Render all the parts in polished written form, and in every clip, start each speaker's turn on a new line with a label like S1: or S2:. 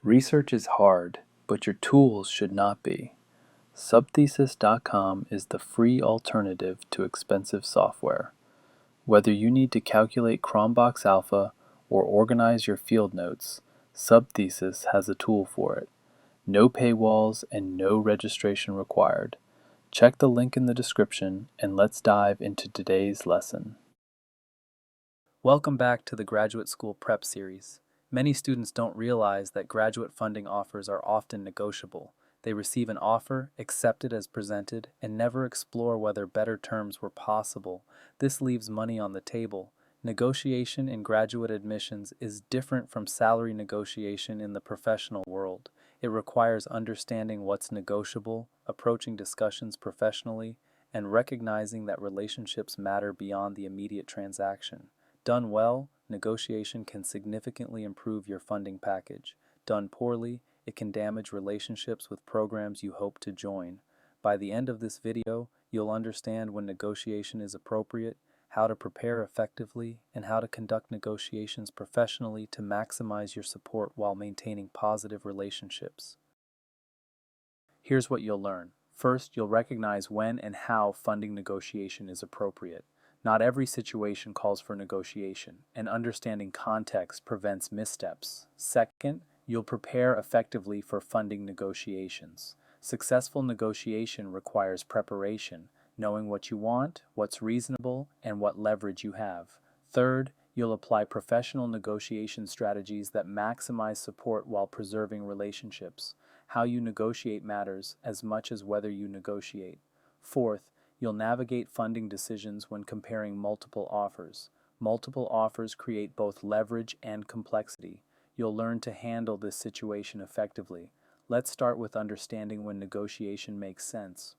S1: Research is hard, but your tools should not be. Subthesis.com is the free alternative to expensive software. Whether you need to calculate Cronbach's alpha or organize your field notes, Subthesis has a tool for it. No paywalls and no registration required. Check the link in the description and let's dive into today's lesson. Welcome back to the Graduate School Prep Series. Many students don't realize that graduate funding offers are often negotiable. They receive an offer, accept it as presented, and never explore whether better terms were possible. This leaves money on the table. Negotiation in graduate admissions is different from salary negotiation in the professional world. It requires understanding what's negotiable, approaching discussions professionally, and recognizing that relationships matter beyond the immediate transaction. Done well, negotiation can significantly improve your funding package. Done poorly, it can damage relationships with programs you hope to join. By the end of this video, you'll understand when negotiation is appropriate, how to prepare effectively, and how to conduct negotiations professionally to maximize your support while maintaining positive relationships. Here's what you'll learn. First, you'll recognize when and how funding negotiation is appropriate. Not every situation calls for negotiation, and understanding context prevents missteps. Second, you'll prepare effectively for funding negotiations. Successful negotiation requires preparation, knowing what you want, what's reasonable, and what leverage you have. Third, you'll apply professional negotiation strategies that maximize support while preserving relationships. How you negotiate matters as much as whether you negotiate. Fourth, you'll navigate funding decisions when comparing multiple offers. Multiple offers create both leverage and complexity. You'll learn to handle this situation effectively. Let's start with understanding when negotiation makes sense.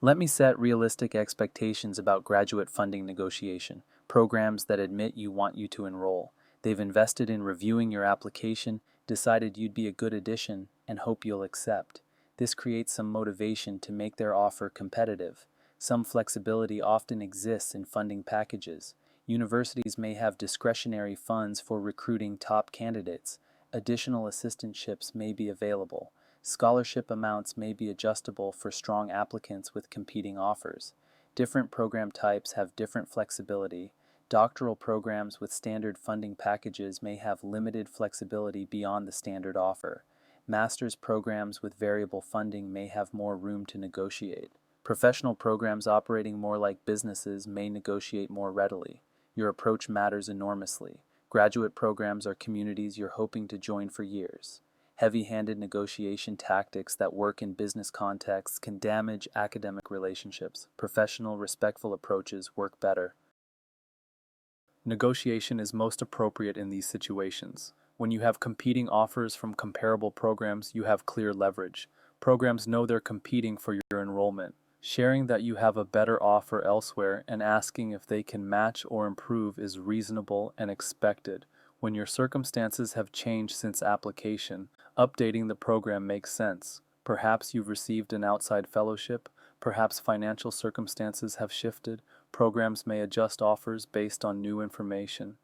S1: Let me set realistic expectations about graduate funding negotiation. Programs that admit you want you to enroll. They've invested in reviewing your application, decided you'd be a good addition, and hope you'll accept. This creates some motivation to make their offer competitive. Some flexibility often exists in funding packages. Universities may have discretionary funds for recruiting top candidates. Additional assistantships may be available. Scholarship amounts may be adjustable for strong applicants with competing offers. Different program types have different flexibility. Doctoral programs with standard funding packages may have limited flexibility beyond the standard offer. Master's programs with variable funding may have more room to negotiate. Professional programs operating more like businesses may negotiate more readily. Your approach matters enormously. Graduate programs are communities you're hoping to join for years. Heavy-handed negotiation tactics that work in business contexts can damage academic relationships. Professional, respectful approaches work better. Negotiation is most appropriate in these situations. When you have competing offers from comparable programs, you have clear leverage. Programs know they're competing for your enrollment. Sharing that you have a better offer elsewhere and asking if they can match or improve is reasonable and expected. When your circumstances have changed since application, updating the program makes sense. Perhaps you've received an outside fellowship, perhaps financial circumstances have shifted. Programs may adjust offers based on new information.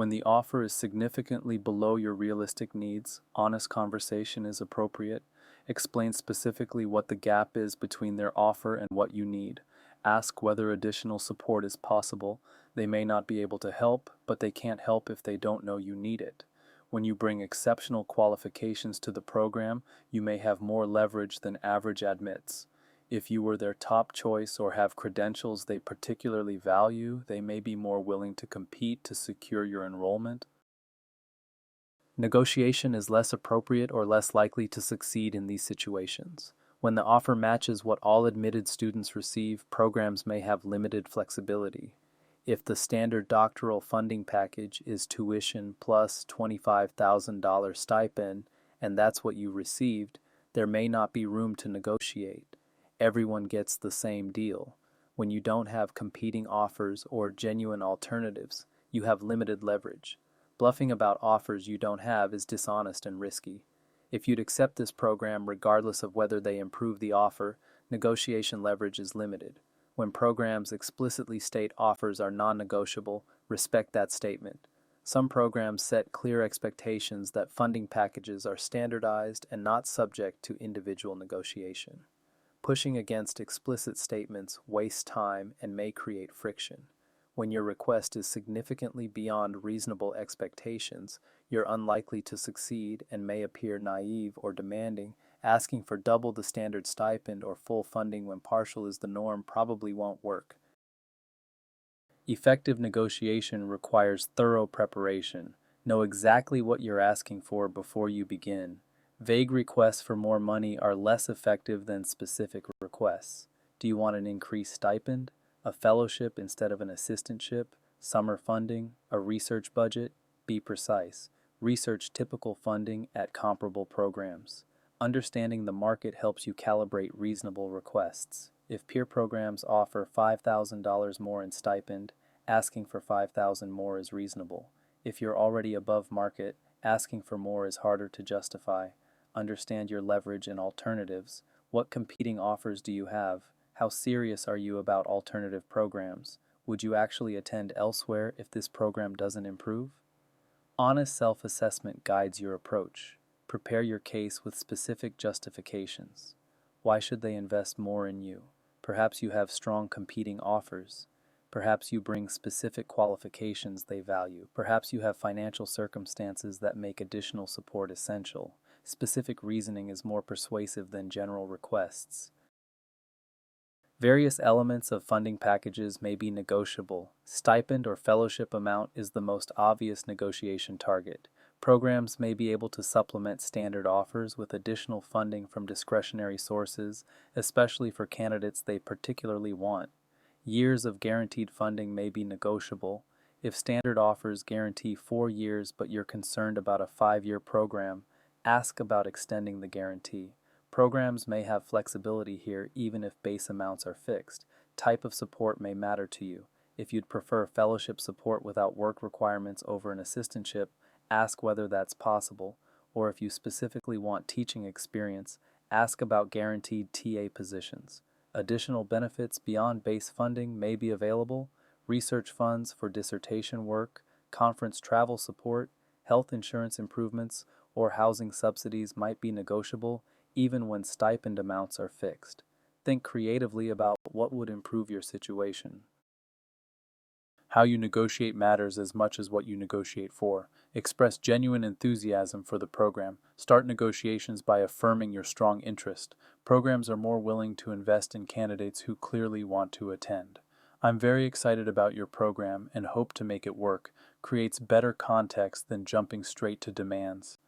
S1: When the offer is significantly below your realistic needs, honest conversation is appropriate. Explain specifically what the gap is between their offer and what you need. Ask whether additional support is possible. They may not be able to help, but they can't help if they don't know you need it. When you bring exceptional qualifications to the program, you may have more leverage than average admits. If you were their top choice or have credentials they particularly value, they may be more willing to compete to secure your enrollment. Negotiation is less appropriate or less likely to succeed in these situations. When the offer matches what all admitted students receive, programs may have limited flexibility. If the standard doctoral funding package is tuition plus $25,000 stipend, and that's what you received, there may not be room to negotiate. Everyone gets the same deal. When you don't have competing offers or genuine alternatives, you have limited leverage. Bluffing about offers you don't have is dishonest and risky. If you'd accept this program regardless of whether they improve the offer, negotiation leverage is limited. When programs explicitly state offers are non-negotiable, respect that statement. Some programs set clear expectations that funding packages are standardized and not subject to individual negotiation. Pushing against explicit statements wastes time and may create friction. When your request is significantly beyond reasonable expectations, you're unlikely to succeed and may appear naive or demanding. Asking for double the standard stipend or full funding when partial is the norm probably won't work. Effective negotiation requires thorough preparation. Know exactly what you're asking for before you begin. Vague requests for more money are less effective than specific requests. Do you want an increased stipend, a fellowship instead of an assistantship, summer funding, a research budget? Be precise. Research typical funding at comparable programs. Understanding the market helps you calibrate reasonable requests. If peer programs offer $5,000 more in stipend, asking for $5,000 more is reasonable. If you're already above market, asking for more is harder to justify. Understand your leverage and alternatives. What competing offers do you have? How serious are you about alternative programs? Would you actually attend elsewhere if this program doesn't improve? Honest self-assessment guides your approach. Prepare your case with specific justifications. Why should they invest more in you? Perhaps you have strong competing offers. Perhaps you bring specific qualifications they value. Perhaps you have financial circumstances that make additional support essential. Specific reasoning is more persuasive than general requests. Various elements of funding packages may be negotiable. Stipend or fellowship amount is the most obvious negotiation target. Programs may be able to supplement standard offers with additional funding from discretionary sources, especially for candidates they particularly want. Years of guaranteed funding may be negotiable. If standard offers guarantee 4 years but you're concerned about a 5-year program, ask about extending the guarantee. Programs may have flexibility here even if base amounts are fixed. Type of support may matter to you. If you'd prefer fellowship support without work requirements over an assistantship, ask whether that's possible. Or if you specifically want teaching experience, ask about guaranteed TA positions. Additional benefits beyond base funding may be available: research funds for dissertation work, conference travel support, health insurance improvements, or housing subsidies might be negotiable even when stipend amounts are fixed. Think creatively about what would improve your situation. How you negotiate matters as much as what you negotiate for. Express genuine enthusiasm for the program. Start negotiations by affirming your strong interest. Programs are more willing to invest in candidates who clearly want to attend. I'm very excited about your program and hope to make it work. Creates better context than jumping straight to demands.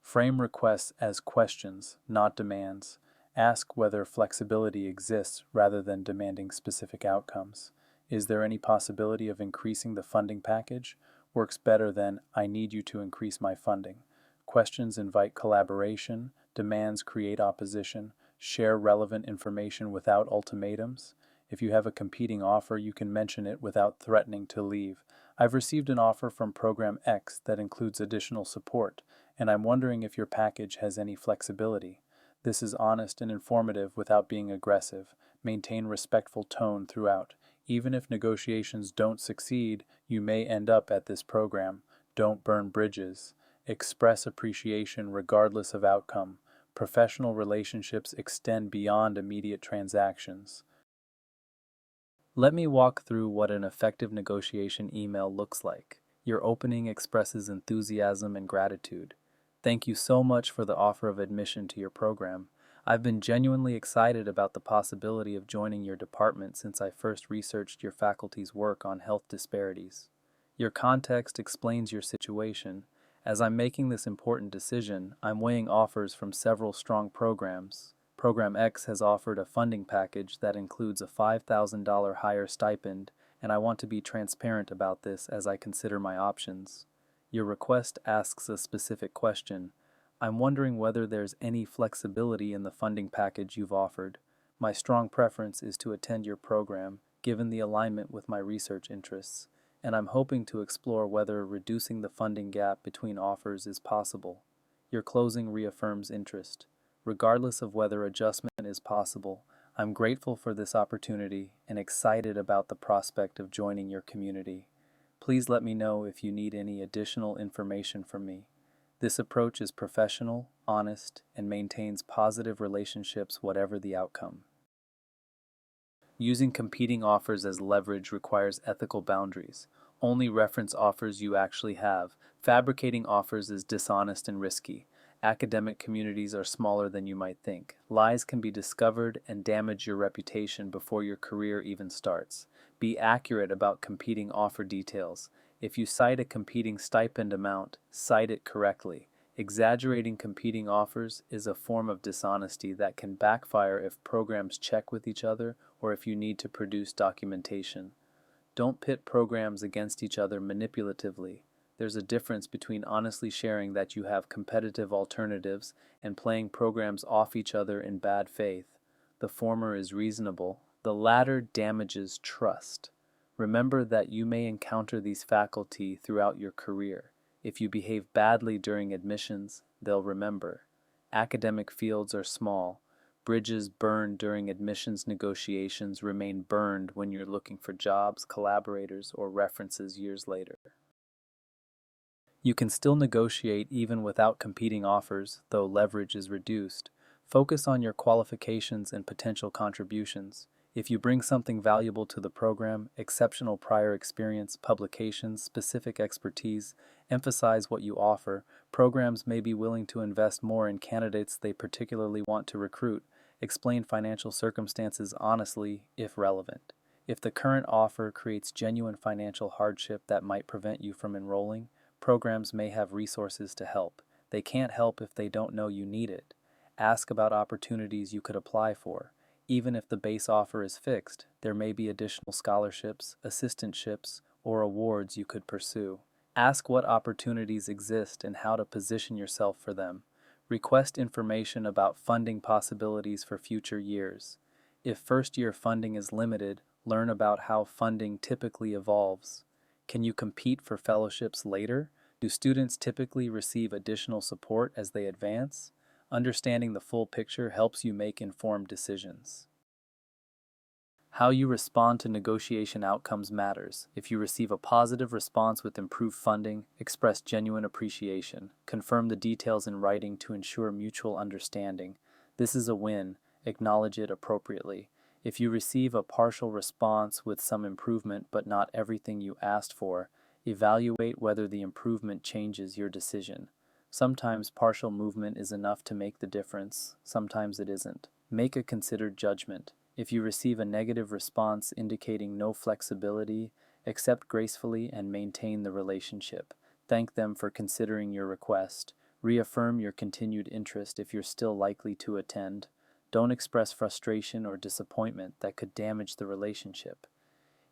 S1: Frame requests as questions, not demands. Ask whether flexibility exists rather than demanding specific outcomes. Is there any possibility of increasing the funding package? Works better than, I need you to increase my funding. Questions invite collaboration, demands create opposition, share relevant information without ultimatums. If you have a competing offer, you can mention it without threatening to leave. I've received an offer from Program X that includes additional support, and I'm wondering if your package has any flexibility. This is honest and informative without being aggressive. Maintain respectful tone throughout. Even if negotiations don't succeed, you may end up at this program. Don't burn bridges. Express appreciation regardless of outcome. Professional relationships extend beyond immediate transactions. Let me walk through what an effective negotiation email looks like. Your opening expresses enthusiasm and gratitude. Thank you so much for the offer of admission to your program. I've been genuinely excited about the possibility of joining your department since I first researched your faculty's work on health disparities. Your context explains your situation. As I'm making this important decision, I'm weighing offers from several strong programs. Program X has offered a funding package that includes a $5,000 higher stipend, and I want to be transparent about this as I consider my options. Your request asks a specific question. I'm wondering whether there's any flexibility in the funding package you've offered. My strong preference is to attend your program, given the alignment with my research interests, and I'm hoping to explore whether reducing the funding gap between offers is possible. Your closing reaffirms interest. Regardless of whether adjustment is possible, I'm grateful for this opportunity and excited about the prospect of joining your community. Please let me know if you need any additional information from me. This approach is professional, honest, and maintains positive relationships whatever the outcome. Using competing offers as leverage requires ethical boundaries. Only reference offers you actually have. Fabricating offers is dishonest and risky. Academic communities are smaller than you might think. Lies can be discovered and damage your reputation before your career even starts. Be accurate about competing offer details. If you cite a competing stipend amount, cite it correctly. Exaggerating competing offers is a form of dishonesty that can backfire if programs check with each other or if you need to produce documentation. Don't pit programs against each other manipulatively. There's a difference between honestly sharing that you have competitive alternatives and playing programs off each other in bad faith. The former is reasonable. The latter damages trust. Remember that you may encounter these faculty throughout your career. If you behave badly during admissions, they'll remember. Academic fields are small. Bridges burned during admissions negotiations remain burned when you're looking for jobs, collaborators, or references years later. You can still negotiate even without competing offers, though leverage is reduced. Focus on your qualifications and potential contributions. If you bring something valuable to the program, exceptional prior experience, publications, specific expertise, emphasize what you offer, programs may be willing to invest more in candidates they particularly want to recruit. Explain financial circumstances honestly, if relevant. If the current offer creates genuine financial hardship that might prevent you from enrolling, programs may have resources to help. They can't help if they don't know you need it. Ask about opportunities you could apply for. Even if the base offer is fixed, there may be additional scholarships, assistantships, or awards you could pursue. Ask what opportunities exist and how to position yourself for them. Request information about funding possibilities for future years. If first-year funding is limited, learn about how funding typically evolves. Can you compete for fellowships later? Do students typically receive additional support as they advance? Understanding the full picture helps you make informed decisions. How you respond to negotiation outcomes matters. If you receive a positive response with improved funding, express genuine appreciation. Confirm the details in writing to ensure mutual understanding. This is a win. Acknowledge it appropriately. If you receive a partial response with some improvement but not everything you asked for, evaluate whether the improvement changes your decision. Sometimes partial movement is enough to make the difference, sometimes it isn't. Make a considered judgment. If you receive a negative response indicating no flexibility, accept gracefully and maintain the relationship. Thank them for considering your request. Reaffirm your continued interest if you're still likely to attend. Don't express frustration or disappointment that could damage the relationship.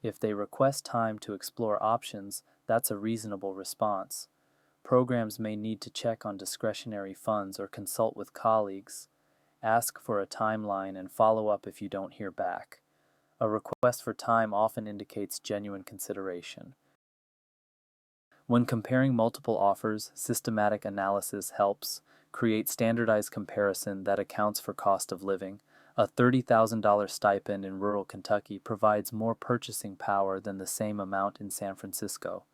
S1: If they request time to explore options, that's a reasonable response. Programs may need to check on discretionary funds or consult with colleagues. Ask for a timeline and follow up if you don't hear back. A request for time often indicates genuine consideration. When comparing multiple offers, systematic analysis helps. Create standardized comparison that accounts for cost of living. A $30,000 stipend in rural Kentucky provides more purchasing power than the same amount in San Francisco.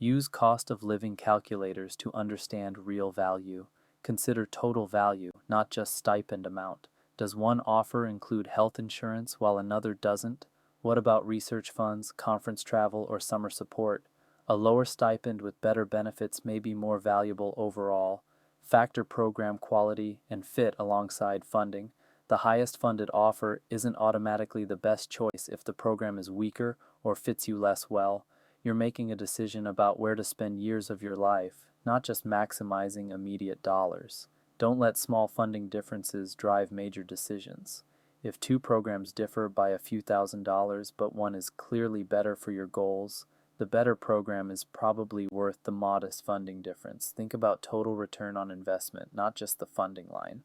S1: Use cost of living calculators to understand real value. Consider total value, not just stipend amount. Does one offer include health insurance while another doesn't? What about research funds, conference travel, or summer support? A lower stipend with better benefits may be more valuable overall. Factor program quality and fit alongside funding. The highest funded offer isn't automatically the best choice if the program is weaker or fits you less well. You're making a decision about where to spend years of your life, not just maximizing immediate dollars. Don't let small funding differences drive major decisions. If two programs differ by a few $1,000s, but one is clearly better for your goals, the better program is probably worth the modest funding difference. Think about total return on investment, not just the funding line.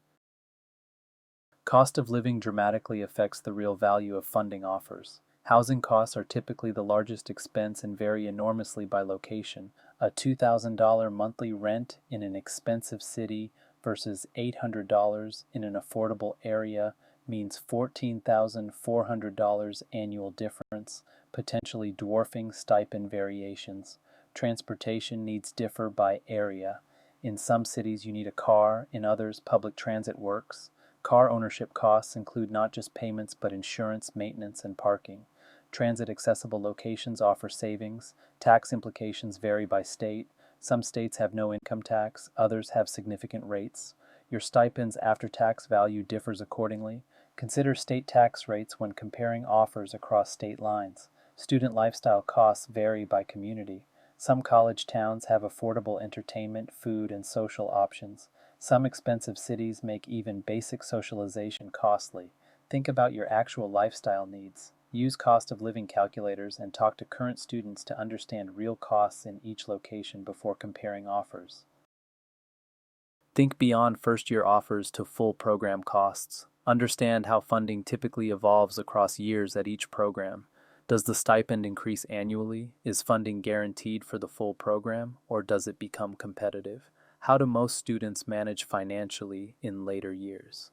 S1: Cost of living dramatically affects the real value of funding offers. Housing costs are typically the largest expense and vary enormously by location. A $2,000 monthly rent in an expensive city versus $800 in an affordable area means $14,400 annual difference, potentially dwarfing stipend variations. Transportation needs differ by area. In some cities, you need a car, in others, public transit works. Car ownership costs include not just payments but insurance, maintenance, and parking. Transit accessible locations offer savings. Tax implications vary by state. Some states have no income tax, others have significant rates. Your stipend's after-tax value differs accordingly. Consider state tax rates when comparing offers across state lines. Student lifestyle costs vary by community. Some college towns have affordable entertainment, food, and social options. Some expensive cities make even basic socialization costly. Think about your actual lifestyle needs. Use cost of living calculators and talk to current students to understand real costs in each location before comparing offers. Think beyond first-year offers to full program costs. Understand how funding typically evolves across years at each program. Does the stipend increase annually? Is funding guaranteed for the full program, or does it become competitive? How do most students manage financially in later years?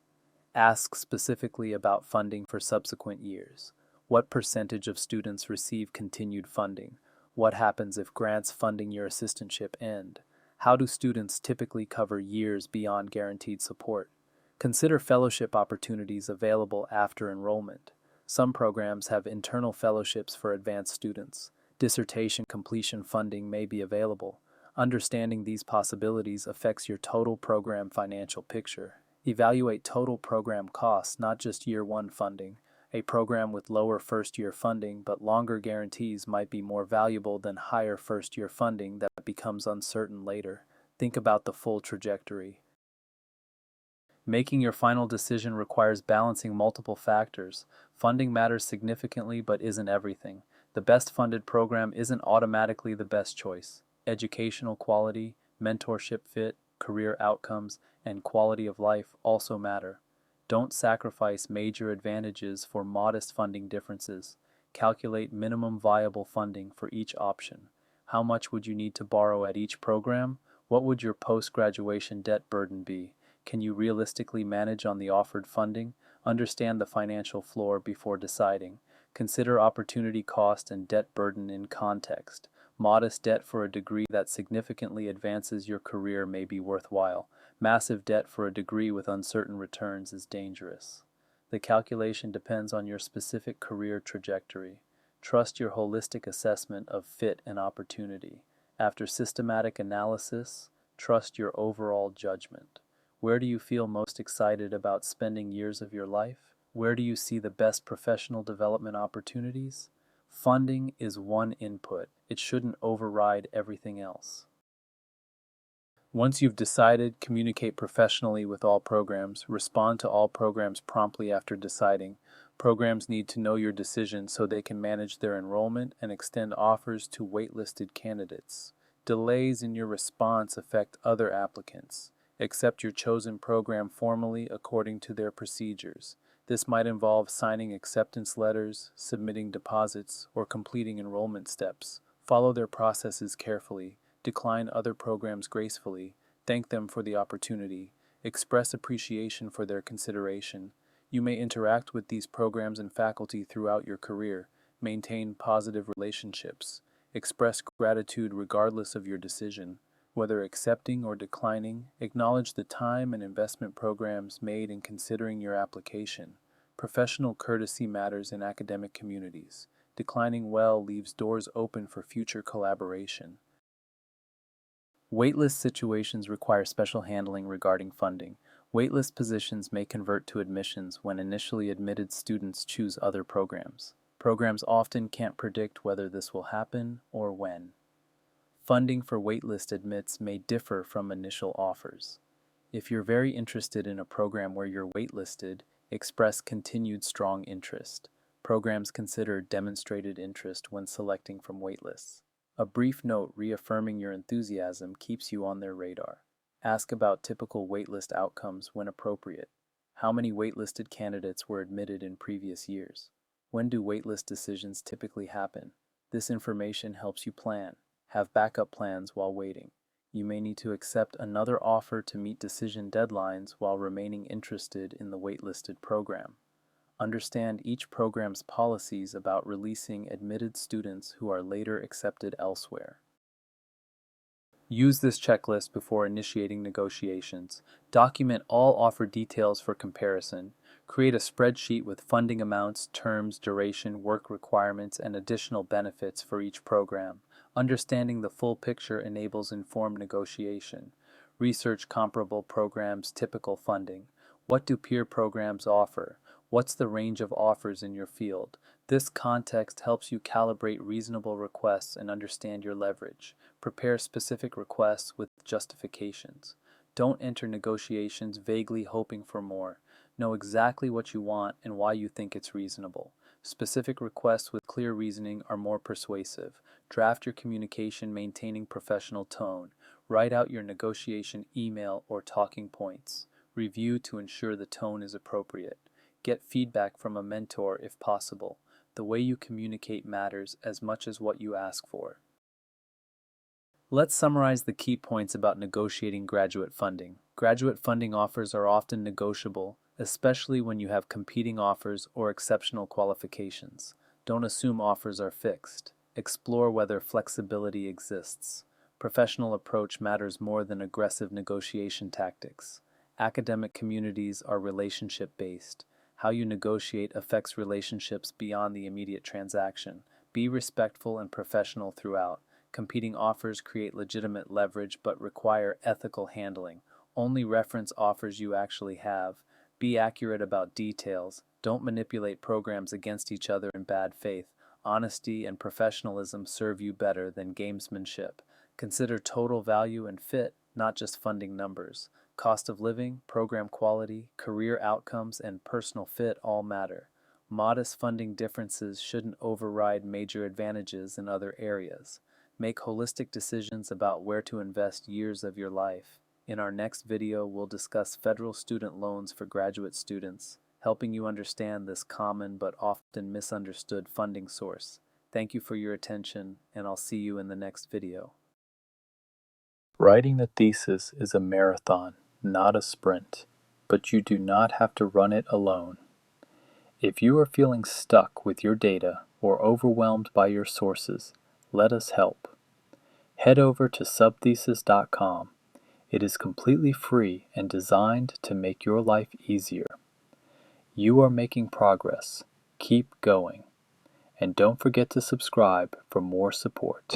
S1: Ask specifically about funding for subsequent years. What percentage of students receive continued funding? What happens if grants funding your assistantship end? How do students typically cover years beyond guaranteed support? Consider fellowship opportunities available after enrollment. Some programs have internal fellowships for advanced students. Dissertation completion funding may be available. Understanding these possibilities affects your total program financial picture. Evaluate total program costs, not just year one funding. A program with lower first-year funding but longer guarantees might be more valuable than higher first-year funding that becomes uncertain later. Think about the full trajectory. Making your final decision requires balancing multiple factors. Funding matters significantly but isn't everything. The best funded program isn't automatically the best choice. Educational quality, mentorship fit, career outcomes, and quality of life also matter. Don't sacrifice major advantages for modest funding differences. Calculate minimum viable funding for each option. How much would you need to borrow at each program? What would your post-graduation debt burden be? Can you realistically manage on the offered funding? Understand the financial floor before deciding. Consider opportunity cost and debt burden in context. Modest debt for a degree that significantly advances your career may be worthwhile. Massive debt for a degree with uncertain returns is dangerous. The calculation depends on your specific career trajectory. Trust your holistic assessment of fit and opportunity. After systematic analysis, trust your overall judgment. Where do you feel most excited about spending years of your life? Where do you see the best professional development opportunities? Funding is one input. It shouldn't override everything else. Once you've decided, communicate professionally with all programs. Respond to all programs promptly after deciding. Programs need to know your decision so they can manage their enrollment and extend offers to waitlisted candidates. Delays in your response affect other applicants. Accept your chosen program formally according to their procedures. This might involve signing acceptance letters, submitting deposits, or completing enrollment steps. Follow their processes carefully. Decline other programs gracefully. Thank them for the opportunity. Express appreciation for their consideration. You may interact with these programs and faculty throughout your career. Maintain positive relationships. Express gratitude regardless of your decision. Whether accepting or declining, acknowledge the time and investment programs made in considering your application. Professional courtesy matters in academic communities. Declining well leaves doors open for future collaboration. Waitlist situations require special handling regarding funding. Waitlist positions may convert to admissions when initially admitted students choose other programs. Programs often can't predict whether this will happen or when. Funding for waitlist admits may differ from initial offers. If you're very interested in a program where you're waitlisted, express continued strong interest. Programs consider demonstrated interest when selecting from waitlists. A brief note reaffirming your enthusiasm keeps you on their radar. Ask about typical waitlist outcomes when appropriate. How many waitlisted candidates were admitted in previous years? When do waitlist decisions typically happen? This information helps you plan. Have backup plans while waiting. You may need to accept another offer to meet decision deadlines while remaining interested in the waitlisted program. Understand each program's policies about releasing admitted students who are later accepted elsewhere. Use this checklist before initiating negotiations. Document all offer details for comparison. Create a spreadsheet with funding amounts, terms, duration, work requirements, and additional benefits for each program. Understanding the full picture enables informed negotiation. Research comparable programs' typical funding. What do peer programs offer? What's the range of offers in your field? This context helps you calibrate reasonable requests and understand your leverage. Prepare specific requests with justifications. Don't enter negotiations vaguely hoping for more. Know exactly what you want and why you think it's reasonable. Specific requests with clear reasoning are more persuasive. Draft your communication maintaining professional tone. Write out your negotiation email or talking points. Review to ensure the tone is appropriate. Get feedback from a mentor if possible. The way you communicate matters as much as what you ask for. Let's summarize the key points about negotiating graduate funding. Graduate funding offers are often negotiable, especially when you have competing offers or exceptional qualifications. Don't assume offers are fixed. Explore whether flexibility exists. Professional approach matters more than aggressive negotiation tactics. Academic communities are relationship-based. How you negotiate affects relationships beyond the immediate transaction. Be respectful and professional throughout. Competing offers create legitimate leverage but require ethical handling. Only reference offers you actually have. Be accurate about details. Don't manipulate programs against each other in bad faith. Honesty and professionalism serve you better than gamesmanship. Consider total value and fit, not just funding numbers. Cost of living, program quality, career outcomes, and personal fit all matter. Modest funding differences shouldn't override major advantages in other areas. Make holistic decisions about where to invest years of your life. In our next video, we'll discuss federal student loans for graduate students, helping you understand this common but often misunderstood funding source. Thank you for your attention, and I'll see you in the next video. Writing the thesis is a marathon, not a sprint, but you do not have to run it alone. If you are feeling stuck with your data or overwhelmed by your sources, let us help. Head over to subthesis.com. It is completely free and designed to make your life easier. You are making progress. Keep going. And don't forget to subscribe for more support.